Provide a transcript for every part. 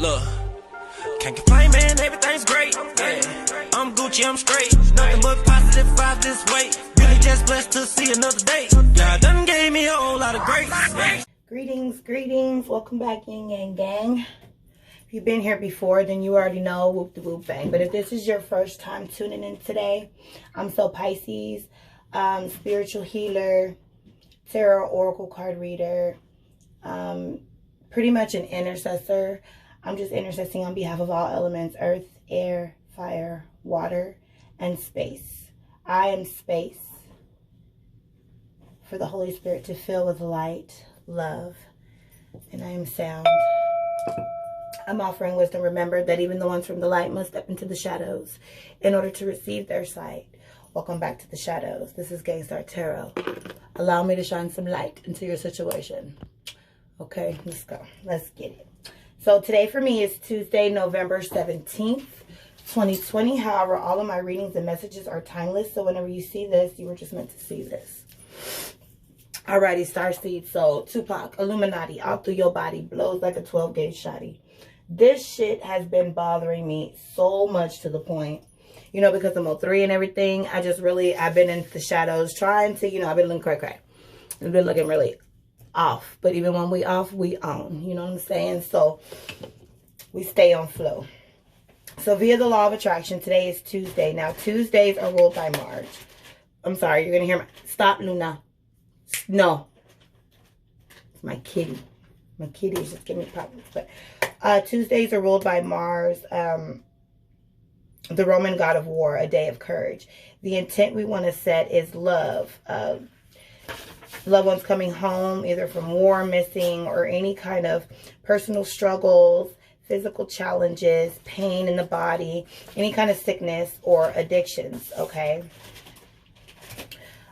Look, can't complain, man, everything's great. Yeah, I'm Gucci, I'm straight. Nothing but positive vibes this way. Really just blessed to see another day. God done gave me a whole lot of grace. Greetings. Welcome back, Yin Gang. If you've been here before, then you already know, whoop de whoop bang. But if this is your first time tuning in today, I'm So Pisces, spiritual healer, tarot oracle card reader, pretty much an intercessor. I'm just intercessing on behalf of all elements: earth, air, fire, water, and space. I am space for the Holy Spirit to fill with light, love, and I am sound. I'm offering wisdom. Remember that even the ones from the light must step into the shadows in order to receive their sight. Welcome back to the shadows. This is Gangstar Tarot. Allow me to shine some light into your situation. Okay, let's go. Let's get it. So today for me is Tuesday, November 17th, 2020. However, all of my readings and messages are timeless. So whenever you see this, you were just meant to see this. Alrighty, Starseeds. So Tupac, Illuminati, all through your body, blows like a 12-gauge shotty. This shit has been bothering me so much to the point, you know, because I'm 03 and everything. I've been in the shadows trying to, I've been looking cray. I've been looking really off. But even when we off, we on. You know what I'm saying? So we stay on flow. So via the law of attraction, today is Tuesday. Now, Tuesdays are ruled by Mars. I'm sorry, you're going to hear stop, Luna. No. It's my kitty. My kitty is just giving me problems. But Tuesdays are ruled by Mars, the Roman god of war, a day of courage. The intent we want to set is love. Loved ones coming home, either from war, missing, or any kind of personal struggles, physical challenges, pain in the body, any kind of sickness or addictions, okay?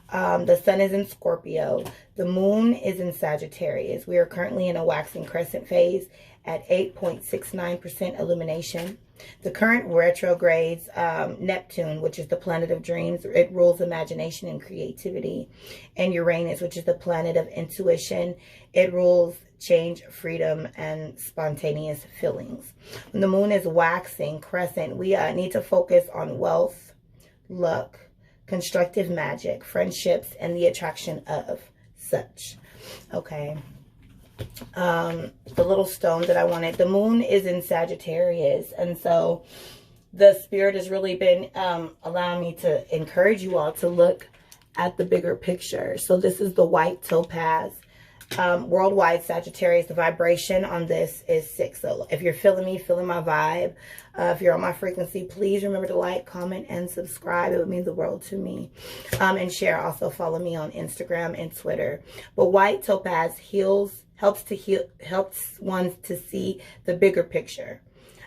The sun is in Scorpio. The moon is in Sagittarius. We are currently in a waxing crescent phase at 8.69% illumination. The current retrogrades, Neptune, which is the planet of dreams, it rules imagination and creativity. And Uranus, which is the planet of intuition, it rules change, freedom, and spontaneous feelings. When the moon is waxing crescent, we need to focus on wealth, luck, constructive magic, friendships, and the attraction of such. Okay. The little stone that I wanted. The moon is in Sagittarius. And so the spirit has really been allowing me to encourage you all to look at the bigger picture. So this is the white topaz. Worldwide Sagittarius, the vibration on this is 6. So if you're feeling me, feeling my vibe, if you're on my frequency, please remember to like, comment, and subscribe. It would mean the world to me. And share. Also follow me on Instagram and Twitter. But white topaz helps one to see the bigger picture.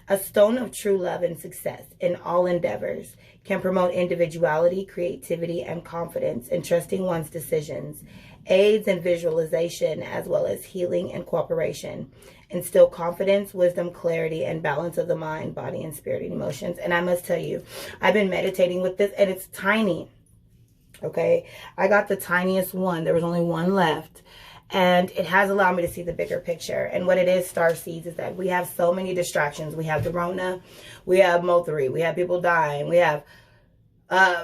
A stone of true love and success in all endeavors can promote individuality, creativity, and confidence in trusting one's decisions, aids in visualization, as well as healing and cooperation, instill confidence, wisdom, clarity, and balance of the mind, body, and spirit and emotions. And I must tell you, I've been meditating with this, and it's tiny. Okay, I got the tiniest one. There was only one left. And it has allowed me to see the bigger picture. And what it is, Starseeds, is that we have so many distractions. We have the Rona, we have Mo3, we have people dying, we have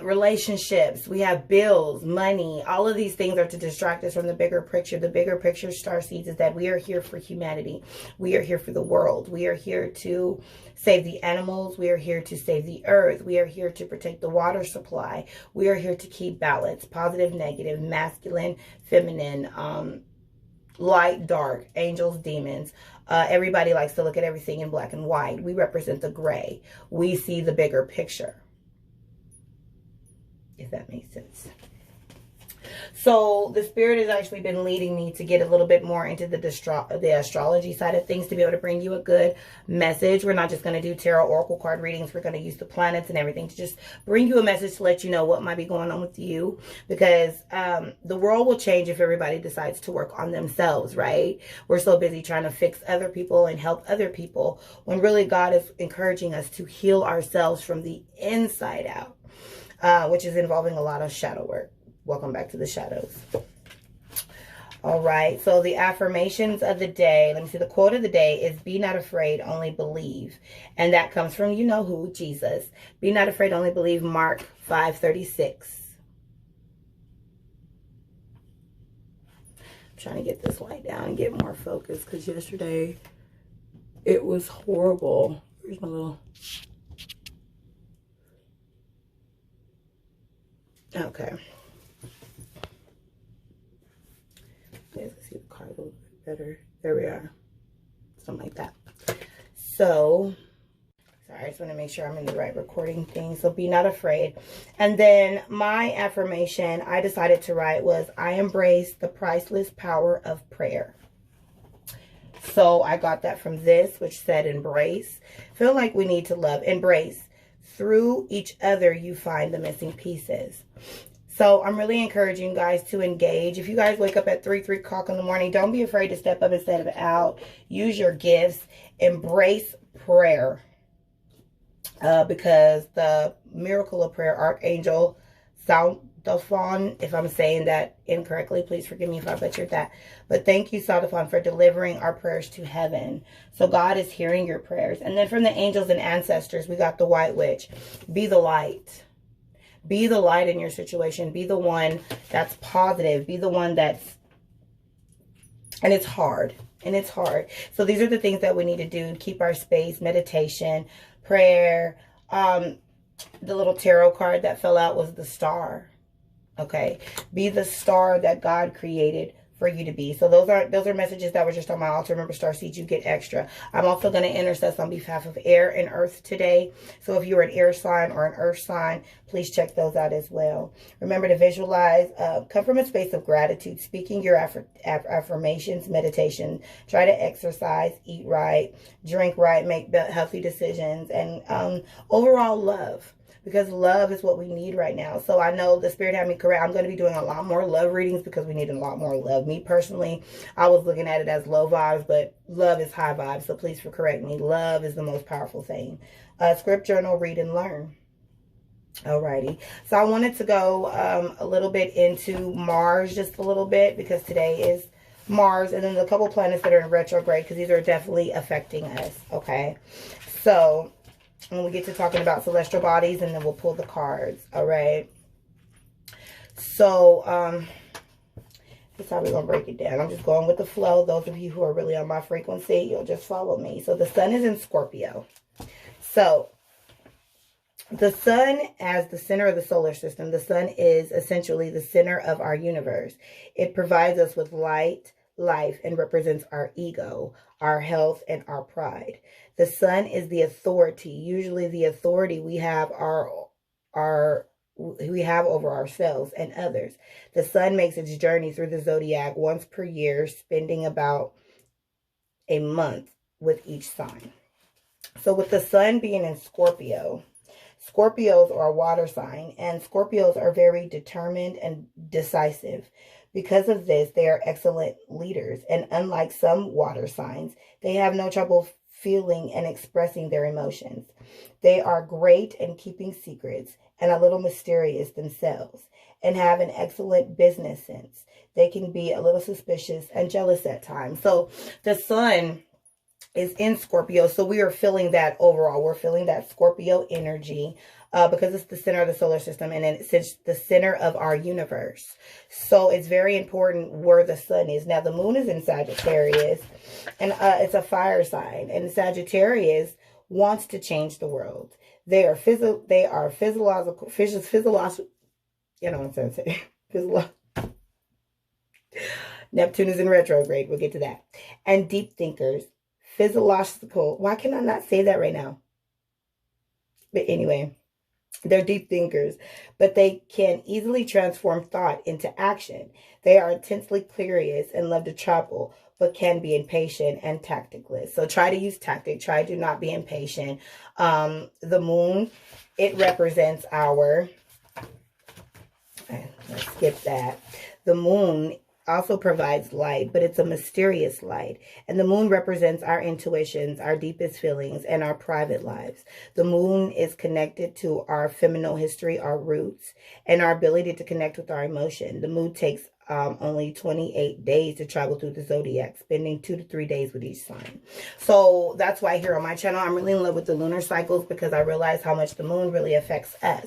relationships, we have bills, money. All of these things are to distract us from the bigger picture. The bigger picture, Starseeds, is that we are here for humanity. We are here for the world. We are here to save the animals. We are here to save the earth. We are here to protect the water supply. We are here to keep balance, positive, negative, masculine, feminine, light, dark, angels, demons. Everybody likes to look at everything in black and white. We represent the gray. We see the bigger picture, if that makes sense. So the spirit has actually been leading me to get a little bit more into the astrology side of things to be able to bring you a good message. We're not just going to do tarot oracle card readings. We're going to use the planets and everything to just bring you a message to let you know what might be going on with you. Because the world will change if everybody decides to work on themselves, right? We're so busy trying to fix other people and help other people when really God is encouraging us to heal ourselves from the inside out, which is involving a lot of shadow work. Welcome back to the shadows. All right, so the affirmations of the day, let me see, the quote of the day is, be not afraid, only believe. And that comes from, you know who, Jesus. Be not afraid, only believe, Mark 5:36. I'm trying to get this light down and get more focus, because yesterday it was horrible. Where's my little... Okay. Let's see the card a little bit better. There we are. Something like that. So, sorry, I just want to make sure I'm in the right recording thing. So, be not afraid. And then my affirmation I decided to write was, I embrace the priceless power of prayer. So, I got that from this, which said embrace. Feel like we need to love. Embrace. Through each other, you find the missing pieces. So I'm really encouraging you guys to engage. If you guys wake up at 3 o'clock in the morning, don't be afraid to step up and step out. Use your gifts. Embrace prayer. Because the miracle of prayer, Archangel Saldafon, if I'm saying that incorrectly, please forgive me if I butchered that. But thank you, Saldafon, for delivering our prayers to heaven. So God is hearing your prayers. And then from the angels and ancestors, we got the White Witch. Be the light. Be the light in your situation. Be the one that's positive. Be the one that's... And it's hard. And it's hard. So these are the things that we need to do to keep our space. Meditation, prayer. The little tarot card that fell out was the star. Okay. Be the star that God created for you to be. So those are messages that were just on my altar. Remember, Starseeds, you get extra. I'm also going to intercess on behalf of air and earth today. So if you're an air sign or an earth sign, please check those out as well. Remember to visualize, come from a space of gratitude, speaking your affirmations, meditation, try to exercise, eat right, drink right, make healthy decisions, and overall love. Because love is what we need right now. So I know the Spirit had me correct. I'm going to be doing a lot more love readings because we need a lot more love. Me personally, I was looking at it as low vibes, but love is high vibes. So please correct me. Love is the most powerful thing. Script journal, read and learn. Alrighty. So I wanted to go a little bit into Mars just a little bit because today is Mars. And then a couple planets that are in retrograde because these are definitely affecting us. Okay. So... when we get to talking about celestial bodies, and then we'll pull the cards. All right. So, that's how we're going to break it down. I'm just going with the flow. Those of you who are really on my frequency, you'll just follow me. So, the sun is in Scorpio. So, the sun as the center of the solar system, the sun is essentially the center of our universe. It provides us with light, life, and represents our ego, our health, and our pride. The sun is the authority, usually the authority we have we have over ourselves and others. The sun makes its journey through the zodiac once per year, spending about a month with each sign. So with the sun being in Scorpio, Scorpios are a water sign, and Scorpios are very determined and decisive. Because of this, they are excellent leaders, and unlike some water signs, they have no trouble feeling and expressing their emotions. They are great in keeping secrets and a little mysterious themselves, and have an excellent business sense. They can be a little suspicious and jealous at times. So the sun is in Scorpio, so we are feeling that overall. We're feeling that Scorpio energy because it's the center of the solar system, and then it's the center of our universe. So it's very important where the sun is. Now the moon is in Sagittarius, and it's a fire sign, and Sagittarius wants to change the world. They are physiological, you know what I'm saying? Neptune is in retrograde. We'll get to that. And deep thinkers. Physiological. Why can I not say that right now? But anyway, they're deep thinkers, but they can easily transform thought into action. They are intensely curious and love to travel, but can be impatient and tacticless. So try to use tactic. Try to not be impatient. The moon, it represents our... let's skip that. The moon also provides light, but it's a mysterious light. And the moon represents our intuitions, our deepest feelings, and our private lives. The moon is connected to our feminine history, our roots, and our ability to connect with our emotion. The moon takes only 28 days to travel through the zodiac, spending 2 to 3 days with each sign. So that's why here on my channel, I'm really in love with the lunar cycles, because I realize how much the moon really affects us.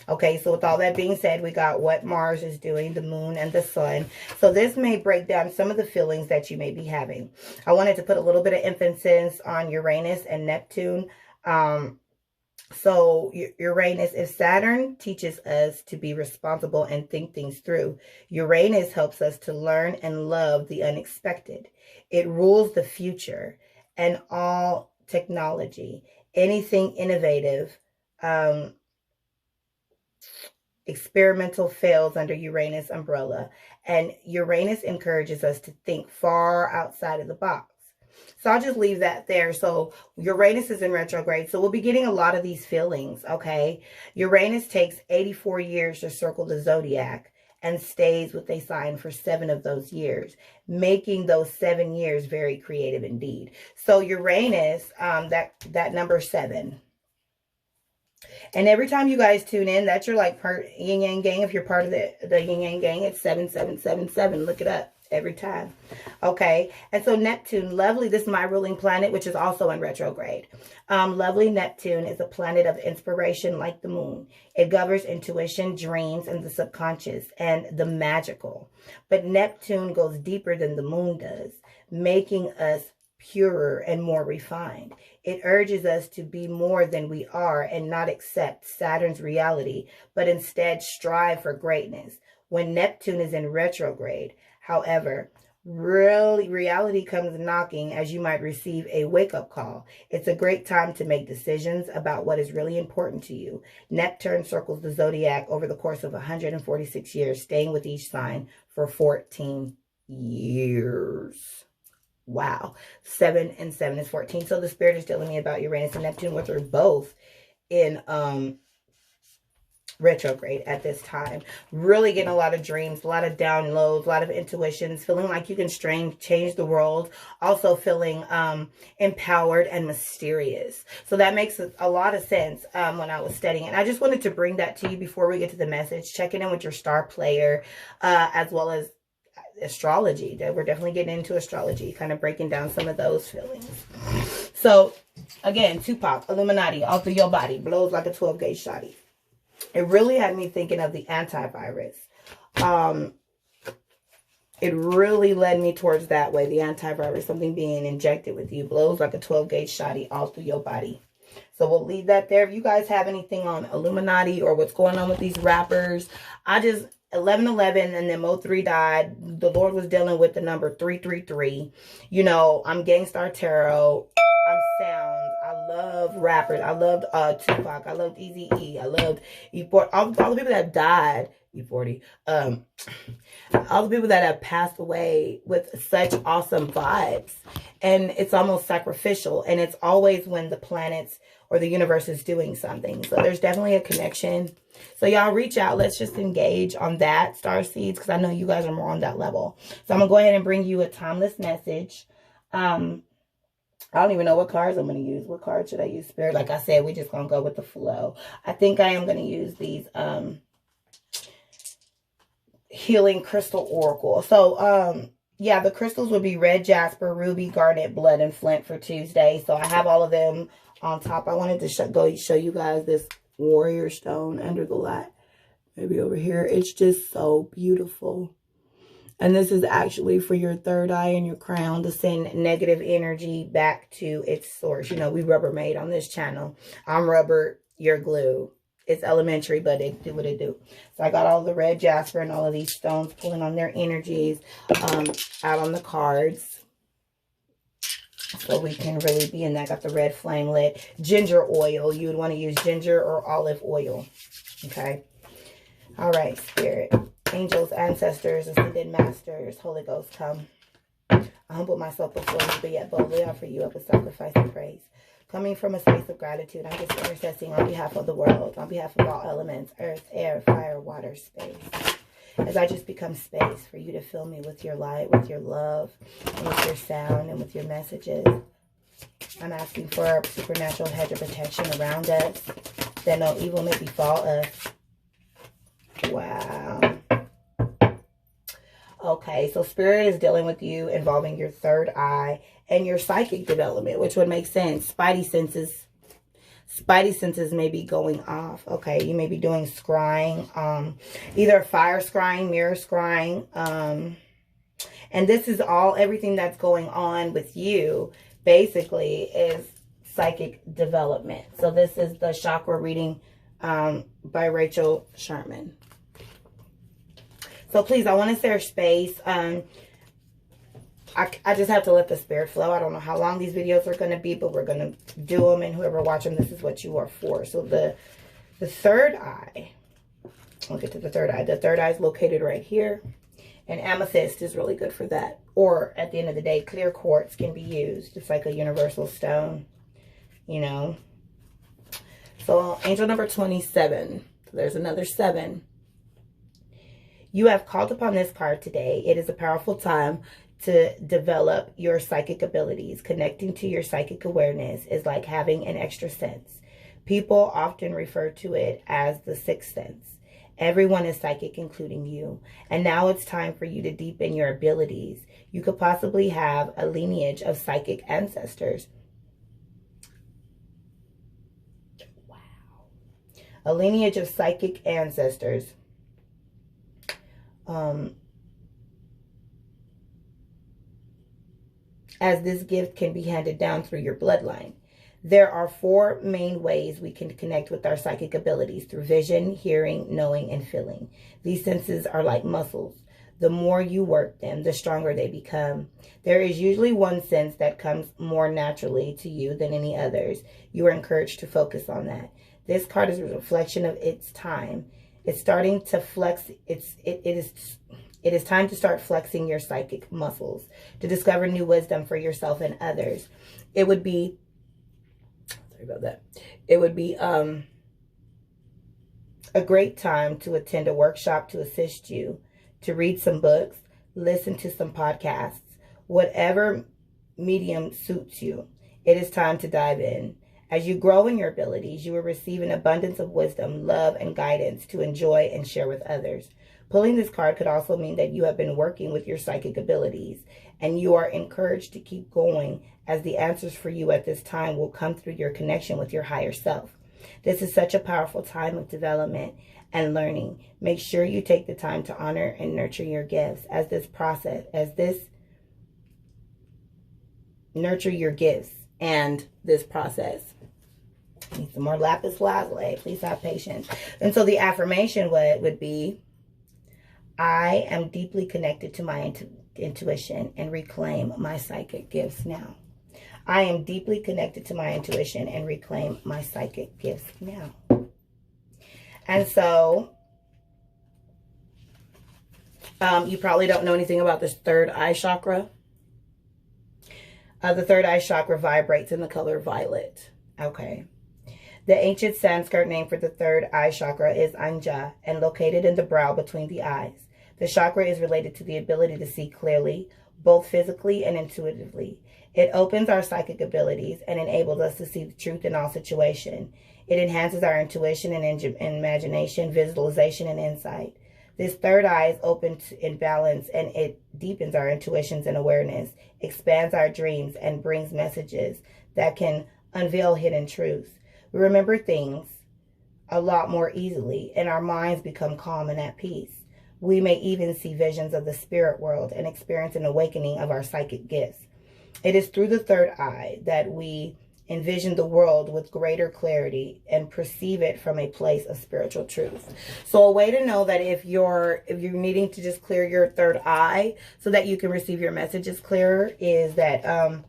Okay, so with all that being said, we got what Mars is doing, the moon and the sun. So this may break down some of the feelings that you may be having. I wanted to put a little bit of emphasis on Uranus and Neptune. So Uranus, if Saturn teaches us to be responsible and think things through, Uranus helps us to learn and love the unexpected. It rules the future and all technology, anything innovative, experimental fails under Uranus umbrella. And Uranus encourages us to think far outside of the box. So I'll just leave that there. So Uranus is in retrograde. So we'll be getting a lot of these feelings, okay? Uranus takes 84 years to circle the zodiac and stays with a sign for 7 of those years, making those 7 years very creative indeed. So Uranus, that number 7. And every time you guys tune in, that's your like part yin yang gang. If you're part of the yin yang gang, it's 7777. Look it up every time. Okay. And so Neptune, lovely. This is my ruling planet, which is also in retrograde. Lovely Neptune is a planet of inspiration like the moon. It governs intuition, dreams, and the subconscious and the magical. But Neptune goes deeper than the moon does, making us purer and more refined. It urges us to be more than we are and not accept Saturn's reality, but instead strive for greatness. When Neptune is in retrograde, however, reality comes knocking as you might receive a wake-up call. It's a great time to make decisions about what is really important to you. Neptune circles the zodiac over the course of 146 years, staying with each sign for 14 years. Wow. 7 and 7 is 14. So the spirit is telling me about Uranus and Neptune, which are both in retrograde at this time. Really getting a lot of dreams, a lot of downloads, a lot of intuitions, feeling like you can change the world. Also feeling empowered and mysterious. So that makes a lot of sense when I was studying it. I just wanted to bring that to you before we get to the message. Checking in with your star player, as well as astrology. We're definitely getting into astrology, kind of breaking down some of those feelings. So again, Tupac, Illuminati, all through your body, blows like a 12-gauge shotty. It really had me thinking of the antivirus. It really led me towards that way, the antivirus, something being injected with you, blows like a 12-gauge shotty all through your body. So we'll leave that there. If you guys have anything on Illuminati or what's going on with these rappers, 11/11 and then Mo3 died. The Lord was dealing with the number 333. You know, I'm Gangstar Tarot. I'm Sound. I love rappers. I loved Tupac. I loved Eazy-E. I loved E40. All the people that died. E40. All the people that have passed away with such awesome vibes. And it's almost sacrificial. And it's always when the planets or the universe is doing something. So there's definitely a connection. So y'all reach out. Let's just engage on that, Starseeds, because I know you guys are more on that level. So I'm going to go ahead and bring you a timeless message. I don't even know what cards I'm going to use. What card should I use? Spirit, like I said, we're just going to go with the flow. I think I am going to use these Healing Crystal Oracle. So, yeah, the crystals would be red jasper, ruby, garnet, blood, and flint for Tuesday. So I have all of them on top. I wanted to show you guys this warrior stone under the light. Maybe over here. It's just so beautiful. And this is actually for your third eye and your crown to send negative energy back to its source. You know, we Rubbermaid on this channel. I'm rubber, you're glue. It's elementary, but it do what it do. So I got all the red jasper and all of these stones pulling on their energies out on the cards. So we can really be in that. Got the red flame lit. Ginger oil. You would want to use ginger or olive oil. Okay. All right, Spirit. Angels, ancestors, ascended masters, Holy Ghost, come. I humble myself before you, but yet boldly offer you up a sacrifice of praise. Coming from a space of gratitude, I'm just intercessing on behalf of the world, on behalf of all elements, earth, air, fire, water, space. As I just become space for you to fill me with your light, with your love, and with your sound, and with your messages. I'm asking for a supernatural hedge of protection around us, that no evil may befall us. Wow. Okay, so Spirit is dealing with you involving your third eye and your psychic development, which would make sense. Spidey senses may be going off. Okay, you may be doing scrying, either fire scrying, mirror scrying, and this is everything that's going on with you basically is psychic development. So this is the chakra reading by Rachel Sharman. So please, I want to share space. I just have to let the spirit flow. I don't know how long these videos are going to be, but we're going to do them. And whoever watch them, this is what you are for. So the third eye, we'll get to the third eye. The third eye is located right here. And amethyst is really good for that. Or at the end of the day, clear quartz can be used. It's like a universal stone, you know. So angel number 27. So there's another 7. You have called upon this card today. It is a powerful time to develop your psychic abilities. Connecting to your psychic awareness is like having an extra sense. People often refer to it as the sixth sense. Everyone is psychic, including you. And now it's time for you to deepen your abilities. You could possibly have a lineage of psychic ancestors. Wow. A lineage of psychic ancestors. As this gift can be handed down through your bloodline. There are 4 main ways we can connect with our psychic abilities: through vision, hearing, knowing, and feeling. These senses are like muscles. The more you work them, the stronger they become. There is usually one sense that comes more naturally to you than any others. You are encouraged to focus on that. This card is a reflection of its time. It's starting to flex. It is time to start flexing your psychic muscles to discover new wisdom for yourself and others. It would be, sorry about that. It would be a great time to attend a workshop to assist you, to read some books, listen to some podcasts, whatever medium suits you. It is time to dive in. As you grow in your abilities, you will receive an abundance of wisdom, love, and guidance to enjoy and share with others. Pulling this card could also mean that you have been working with your psychic abilities, and you are encouraged to keep going, as the answers for you at this time will come through your connection with your higher self. This is such a powerful time of development and learning. Make sure you take the time to honor and nurture your gifts nurture your gifts and this process. Need some more lapis lazuli. Please have patience. And so the affirmation would be, I am deeply connected to my intuition and reclaim my psychic gifts now. I am deeply connected to my intuition and reclaim my psychic gifts now. And so, you probably don't know anything about this third eye chakra. The third eye chakra vibrates in the color violet. Okay. The ancient Sanskrit name for the third eye chakra is Anja, and located in the brow between the eyes. The chakra is related to the ability to see clearly, both physically and intuitively. It opens our psychic abilities and enables us to see the truth in all situations. It enhances our intuition and imagination, visualization, and insight. This third eye is open in balance, and it deepens our intuitions and awareness, expands our dreams, and brings messages that can unveil hidden truths. We remember things a lot more easily, and our minds become calm and at peace. We may even see visions of the spirit world and experience an awakening of our psychic gifts. It is through the third eye that we envision the world with greater clarity and perceive it from a place of spiritual truth. So a way to know that if you're needing to just clear your third eye so that you can receive your messages clearer is that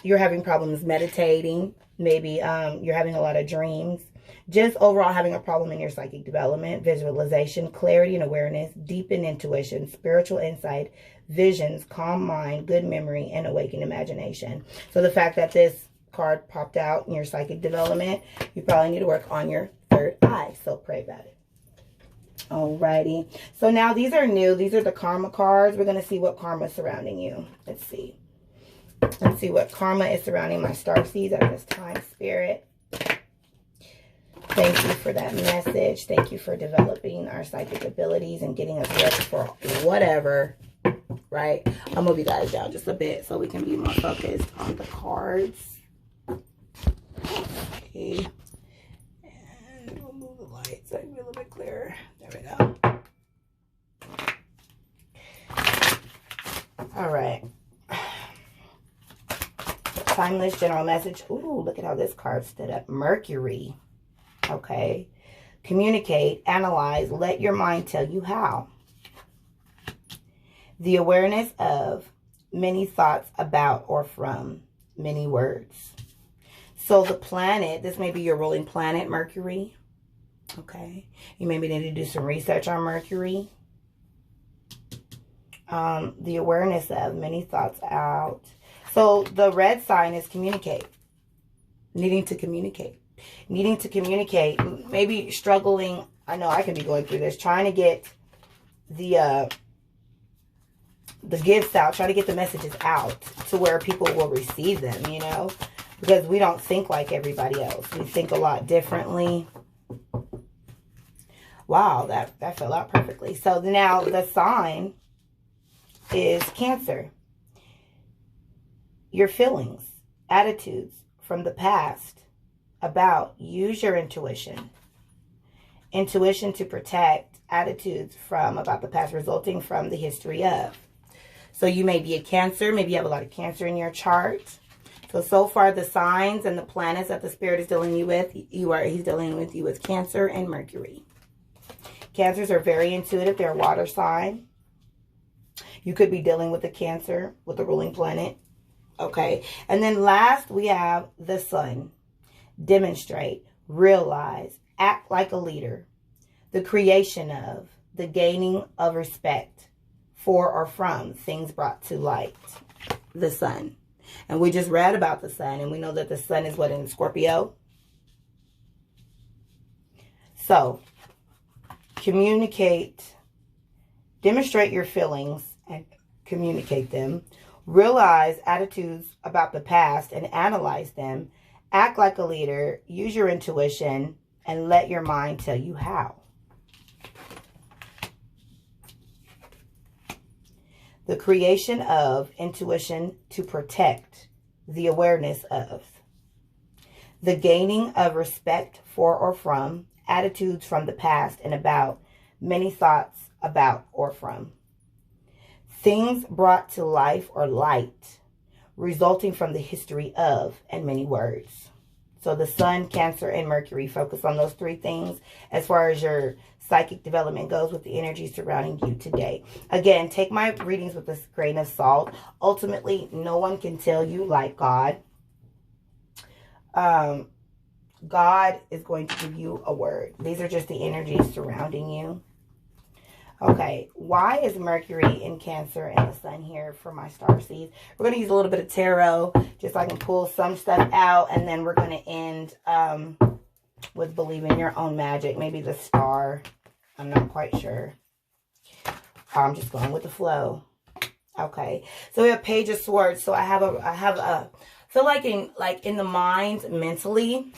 you're having problems meditating. Maybe you're having a lot of dreams. Just overall having a problem in your psychic development, visualization, clarity and awareness, deepened intuition, spiritual insight, visions, calm mind, good memory, and awakened imagination. So the fact that this card popped out in your psychic development, you probably need to work on your third eye. So pray about it. Alrighty. So now these are new. These are the karma cards. We're going to see what karma is surrounding you. Let's see. Let's see what karma is surrounding my starseeds at this time, Spirit. Thank you for that message. Thank you for developing our psychic abilities and getting us ready for whatever right? I'll move you guys down just a bit so we can be more focused on the cards. Okay. And we'll move the light so I can be a little bit clearer. There we go. All right. Timeless general message. Ooh, look at how this card stood up. Mercury. Okay. Communicate, analyze, let your mind tell you how. The awareness of many thoughts about or from many words. So the planet, this may be your ruling planet, Mercury. Okay. You maybe need to do some research on Mercury. The awareness of many thoughts out. So the red sign is communicate. Needing to communicate. Needing to communicate. Maybe struggling. I know I can be going through this. Trying to get the gifts out. Trying to get the messages out to where people will receive them, you know. Because we don't think like everybody else. We think a lot differently. Wow, that fell out perfectly. So now the sign is Cancer. Your feelings, attitudes from the past about, use your intuition. Intuition to protect, attitudes from about the past resulting from the history of. So you may be a Cancer, maybe you have a lot of Cancer in your chart. So far the signs and the planets that the Spirit is dealing you with, he's dealing with you with Cancer and Mercury. Cancers are very intuitive, they're a water sign. You could be dealing with a Cancer with the ruling planet. Okay. And then last we have the Sun. Demonstrate, realize, act like a leader. The creation of, the gaining of respect for or from things brought to light. The Sun. And we just read about the Sun, and we know that the Sun is what, in Scorpio? So, communicate, demonstrate your feelings and communicate them. Realize attitudes about the past and analyze them. Act like a leader. Use your intuition and let your mind tell you how. The creation of, intuition to protect, the awareness of. The gaining of respect for or from, attitudes from the past and about, many thoughts about or from. Things brought to life or light, resulting from the history of, and many words. So the Sun, Cancer, and Mercury, focus on those three things as far as your psychic development goes with the energy surrounding you today. Again, take my readings with a grain of salt. Ultimately, no one can tell you like God. God is going to give you a word. These are just the energies surrounding you. Okay, why is Mercury in Cancer and the Sun here for my starseeds? We're going to use a little bit of tarot just so I can pull some stuff out. And then we're going to end with believe in your own magic. Maybe the star. I'm not quite sure. I'm just going with the flow. Okay, so we have Page of Swords. So I feel like in the mind, mentally,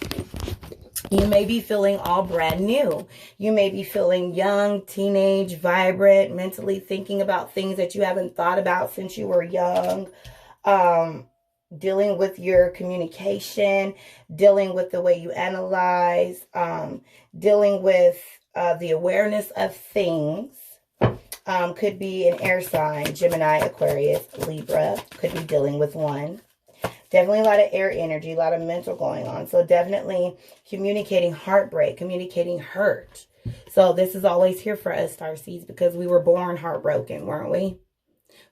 you may be feeling all brand new. You may be feeling young, teenage, vibrant, mentally thinking about things that you haven't thought about since you were young. Dealing with your communication, dealing with the way you analyze, dealing with the awareness of things. Could be an air sign, Gemini, Aquarius, Libra. Could be dealing with one. Definitely a lot of air energy, a lot of mental going on. So definitely communicating heartbreak, communicating hurt. So this is always here for us, Starseeds, because we were born heartbroken, weren't we?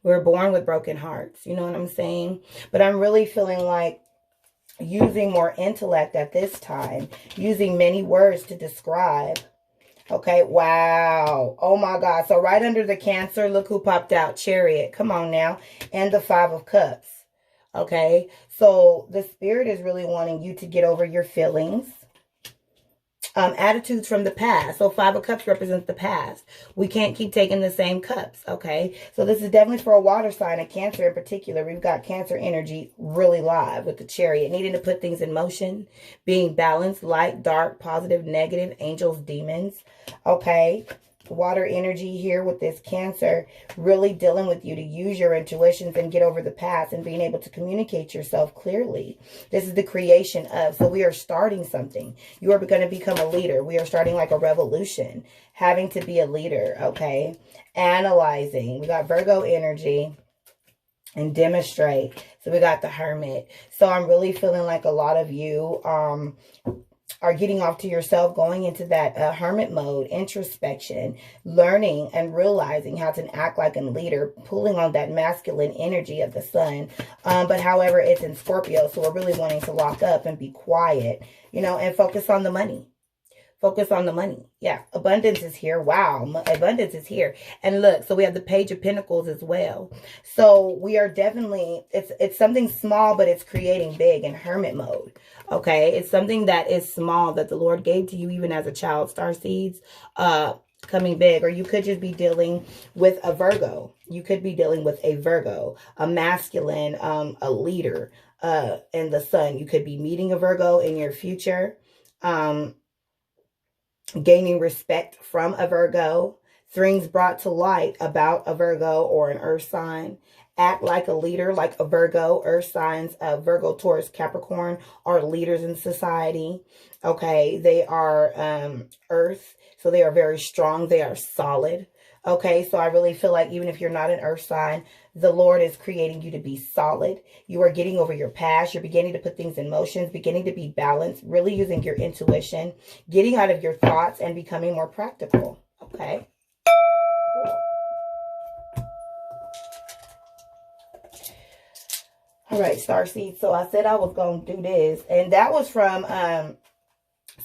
We were born with broken hearts. You know what I'm saying? But I'm really feeling like using more intellect at this time, using many words to describe. Okay, wow. Oh my God. So right under the Cancer, look who popped out. Chariot. Come on now. And the Five of Cups. Okay, so the Spirit is really wanting you to get over your feelings. Attitudes from the past. So Five of Cups represents the past. We can't keep taking the same cups, okay? So this is definitely for a water sign, a Cancer in particular. We've got Cancer energy really live with the Chariot. Needing to put things in motion. Being balanced, light, dark, positive, negative, angels, demons. Okay? water energy here with this Cancer, really dealing with you to use your intuitions and get over the past and being able to communicate yourself clearly. This is the creation of, so we are starting something. You are going to become a leader. We are starting like a revolution, having to be a leader, okay? Analyzing. We got Virgo energy and demonstrate. So we got the Hermit. So I'm really feeling like a lot of you are getting off to yourself, going into that hermit mode, introspection, learning and realizing how to act like a leader, pulling on that masculine energy of the sun. But however, it's in Scorpio, so we're really wanting to lock up and be quiet, you know, and focus on the money. Focus on the money. Yeah, abundance is here. Wow, abundance is here. And look, so we have the Page of Pentacles as well. So we are definitely, it's something small, but it's creating big in hermit mode. Okay, it's something that is small that the Lord gave to you even as a child, Starseeds, coming big. Or you could just be dealing with a Virgo. You could be dealing with a Virgo, a masculine, a leader in the sun. You could be meeting a Virgo in your future. Gaining respect from a Virgo, things brought to light about a Virgo or an earth sign. Act like a leader, like a Virgo. Earth signs, Virgo, Taurus, Capricorn are leaders in society. Okay, they are earth, so they are very strong. They are solid. Okay, so I really feel like even if you're not an earth sign, the Lord is creating you to be solid. You are getting over your past. You're beginning to put things in motion, beginning to be balanced, really using your intuition, getting out of your thoughts and becoming more practical. Okay. Cool. All right, Starseeds. So I said I was going to do this. And that was from,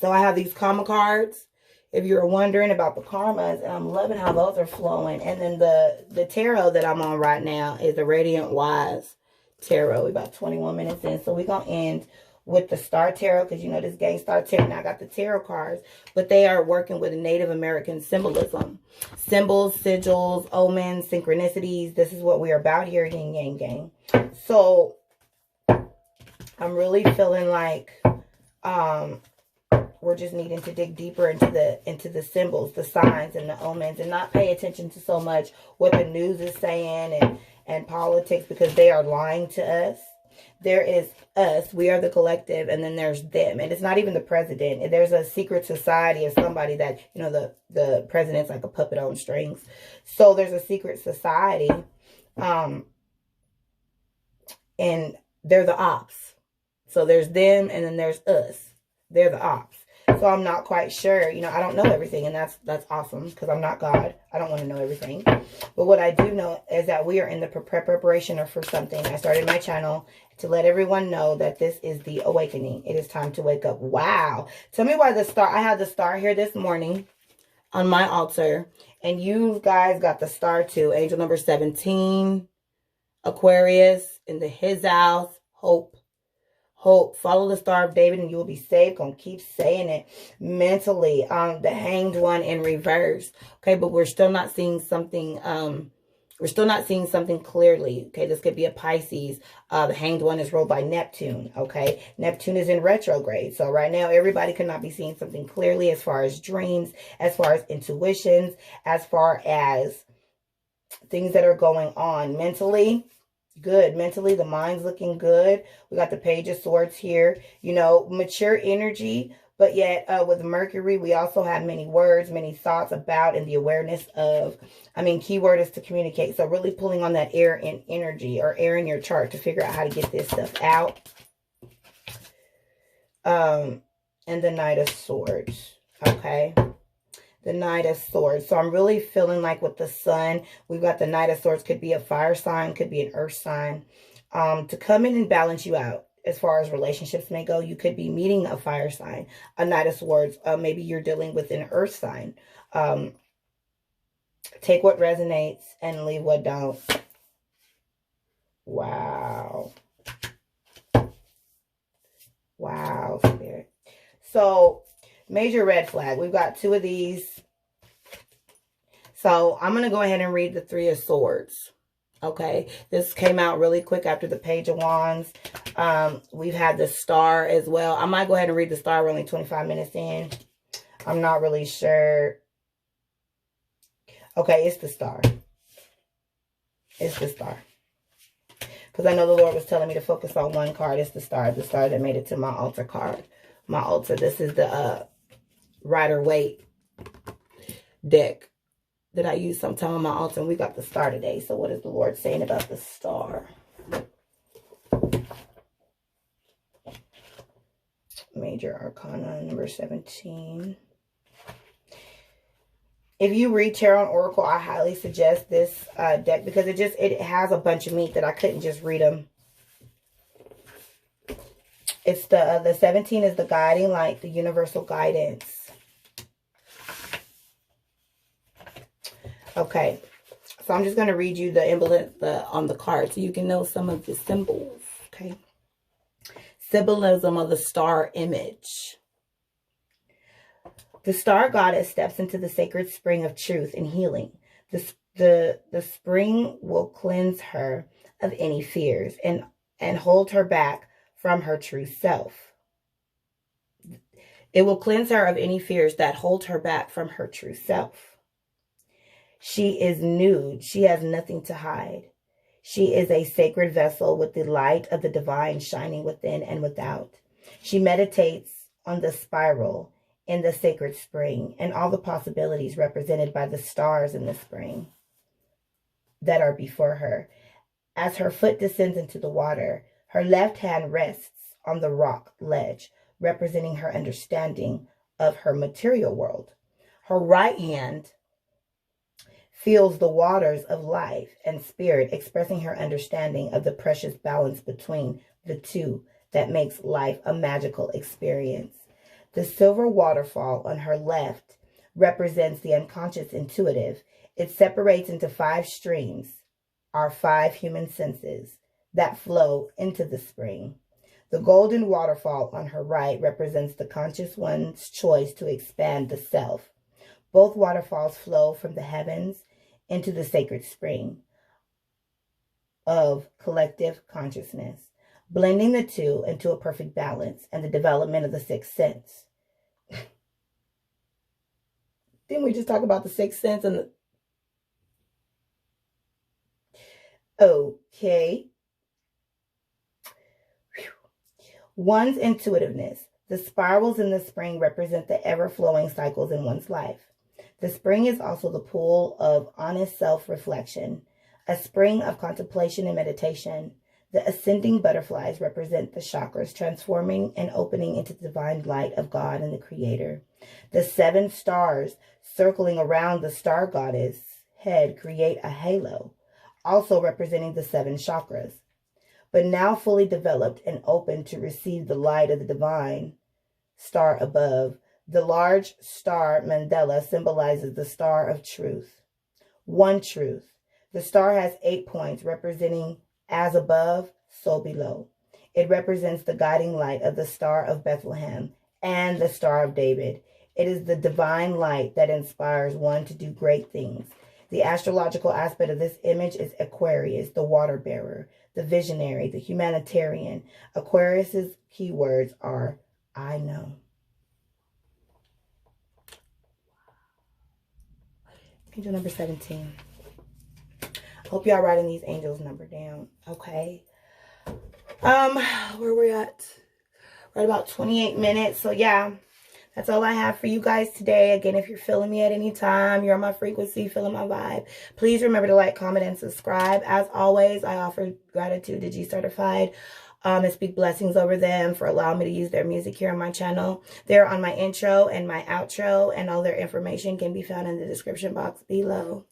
so I have these karma cards. If you're wondering about the karmas, and I'm loving how those are flowing. And then the tarot that I'm on right now is the Radiant Wise Tarot. We're about 21 minutes in. So we're going to end with the Star Tarot, because you know this game Star Tarot. Now I got the tarot cards, but they are working with Native American symbolism. Symbols, sigils, omens, synchronicities. This is what we're about here, yin yang gang. So I'm really feeling like we're just needing to dig deeper into the symbols, the signs, and the omens, and not pay attention to so much what the news is saying and politics, because they are lying to us. There is us, we are the collective, and then there's them. And it's not even the president. There's a secret society of somebody that, you know, the president's like a puppet on strings. So there's a secret society, and they're the ops. So there's them, and then there's us. They're the ops. So I'm not quite sure. You know, I don't know everything, and that's awesome, because I'm not God. I don't want to know everything. But what I do know is that we are in the preparation for something. I started my channel to let everyone know that this is the awakening. It is time to wake up. Wow. Tell me why the star, I had the star here this morning on my altar, and you guys got the star too. Angel number 17, Aquarius, in his house, hope. Hope. Follow the Star of David and you will be saved. Gonna keep saying it. Mentally, the Hanged One in reverse. Okay, but we're still not seeing something. We're still not seeing something clearly. Okay, this could be a Pisces. The Hanged One is ruled by Neptune. Okay, Neptune is in retrograde. So right now, everybody could not be seeing something clearly as far as dreams, as far as intuitions, as far as things that are going on mentally. Good. Mentally, the mind's looking good. We got the Page of Swords here. You know, mature energy. But yet, with Mercury, we also have many words, many thoughts about, and the awareness of, I mean, keyword is to communicate. So really pulling on that air in energy, or air in your chart, to figure out how to get this stuff out. And the Knight of Swords. Okay. The Knight of Swords. So I'm really feeling like with the sun, we've got the Knight of Swords. Could be a fire sign, could be an earth sign. To come in and balance you out as far as relationships may go. You could be meeting a fire sign, a Knight of Swords. Maybe you're dealing with an earth sign. Take what resonates and leave what don't. Wow. Wow, Spirit. So, major red flag. We've got two of these. So I'm going to go ahead and read the Three of Swords. Okay. This came out really quick after the Page of Wands. We've had the Star as well. I might go ahead and read the Star. We're only 25 minutes in. I'm not really sure. Okay, it's the star. It's the star. Because I know the Lord was telling me to focus on one card. It's the star that made it to my altar card. My altar. This is the Rider-Waite deck that I use sometime on my altar. And we got the star today. So what is the Lord saying about the star? Major Arcana, number 17. If you read Tarot and Oracle, I highly suggest this deck because it has a bunch of meat that I couldn't just read them. It's the 17 is the guiding light, the universal guidance. Okay, so I'm just going to read you the emblem on the card so you can know some of the symbols. Okay, symbolism of the star image. The star goddess steps into the sacred spring of truth and healing. The spring will cleanse her of any fears and hold her back from her true self. It will cleanse her of any fears that hold her back from her true self. She is nude. She has nothing to hide. She is a sacred vessel with the light of the divine shining within and without. She meditates on the spiral in the sacred spring and all the possibilities represented by the stars in the spring that are before her. As her foot descends into the water, her left hand rests on the rock ledge, representing her understanding of her material world. Her right hand feels the waters of life and spirit, expressing her understanding of the precious balance between the two that makes life a magical experience. The silver waterfall on her left represents the unconscious intuitive. It separates into 5 streams, our 5 human senses, that flow into the spring. The golden waterfall on her right represents the conscious one's choice to expand the self. Both waterfalls flow from the heavens into the sacred spring of collective consciousness, blending the two into a perfect balance and the development of the 6th sense. Didn't we just talk about the 6th sense and the... Okay. One's intuitiveness. The spirals in the spring represent the ever-flowing cycles in one's life. The spring is also the pool of honest self-reflection, a spring of contemplation and meditation. The ascending butterflies represent the chakras, transforming and opening into the divine light of God and the Creator. The 7 stars circling around the star goddess head create a halo, also representing the 7 chakras. But now fully developed and open to receive the light of the divine star above, the large star mandala symbolizes the star of truth. One truth. The star has 8 points representing as above, so below. It represents the guiding light of the Star of Bethlehem and the Star of David. It is the divine light that inspires one to do great things. The astrological aspect of this image is Aquarius, the water bearer, the visionary, the humanitarian. Aquarius's keywords are, I know. Angel number 17. Hope y'all writing these angels number down. Okay. Where we at? Right about 28 minutes. So yeah, that's all I have for you guys today. Again, if you're feeling me at any time, you're on my frequency, feeling my vibe, please remember to like, comment, and subscribe. As always, I offer gratitude to G Certified and speak blessings over them for allowing me to use their music here on my channel. They're on my intro and my outro, and all their information can be found in the description box below.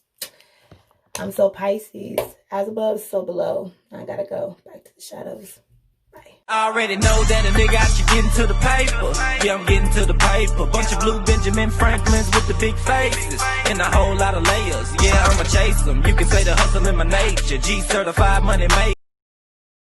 I'm so Pisces. As above, so below. I gotta go back to the shadows. Bye. I already know that a nigga out here getting to the paper. Yeah, I'm getting to the paper. Bunch of blue Benjamin Franklins with the big faces and a whole lot of layers. Yeah, I'ma chase them. You can say the hustle in my nature. G certified money made.